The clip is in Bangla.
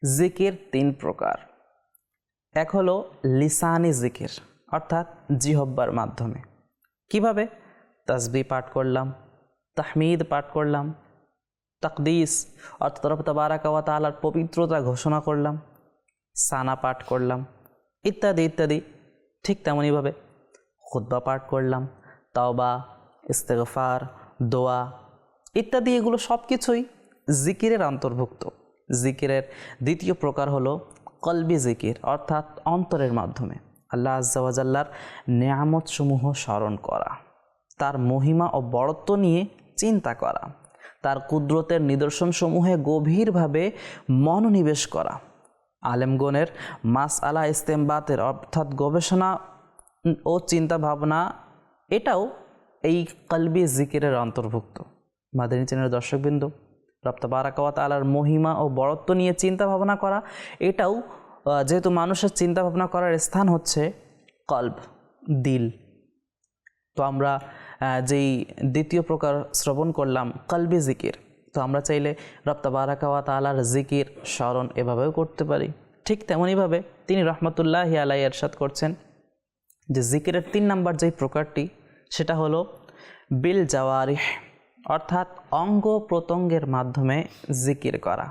জিকির তিন প্রকার। এক হলো লিসানি জিকির, অর্থাৎ জিহব্বার মাধ্যমে। কিভাবে? তাসবিহ পাঠ করলাম, তাহমিদ পাঠ করলাম, তাকদিস অর্থাৎ রব তাবারাকা ওয়া তাআলার পবিত্রতা ঘোষণা করলাম, সানা পাঠ করলাম, ইত্যাদি ইত্যাদি। ঠিক তেমনইভাবে খুতবা পাঠ করলাম, তাওবা, ইস্তেগফার, দোয়া ইত্যাদি। এগুলো সব কিছুই জিকিরের অন্তর্ভুক্ত। জিকিরের দ্বিতীয় প্রকার হলো কলবি জিকির, অর্থাৎ অন্তরের মাধ্যমে আল্লাহ আজ্জা ওয়া জাল্লার নেয়ামতসমূহ স্মরণ করা, তার মহিমা ও বড়ত্ব নিয়ে চিন্তা করা, তার কুদরতের নিদর্শনসমূহে গভীরভাবে মনোনিবেশ করা, আলেমগণের মাসআলা ইস্তেমবাতের অর্থাৎ গবেষণা ও চিন্তা ভাবনা, এটাও এই কলবি জিকিরের অন্তর্ভুক্ত। মাদানী চ্যানেলের দর্শকবৃন্দ, রব তাবারাকা ওয়া তাআলার মহিমা ও বড়ত্ব নিয়ে চিন্তা ভাবনা করা, এটাও যেহেতু মানুষের চিন্তা ভাবনা করার স্থান হচ্ছে কলব, দিল, তো আমরা যেই দ্বিতীয় প্রকার শ্রবণ করলাম কলবি জিকির, তো আমরা চাইলে রব তাবারাকা ওয়া তাআলার জিকির স্মরণ এভাবেও করতে পারি। ঠিক তেমনইভাবে তিনি রহমতুল্লাহি আলাইহি ইরশাদ করছেন যে জিকিরের 3 নম্বর যেই প্রকারটি, সেটা হলো বিল জাওয়ারিহ, অর্থাৎ অঙ্গ প্রত্যঙ্গের মাধ্যমে জিকির করা।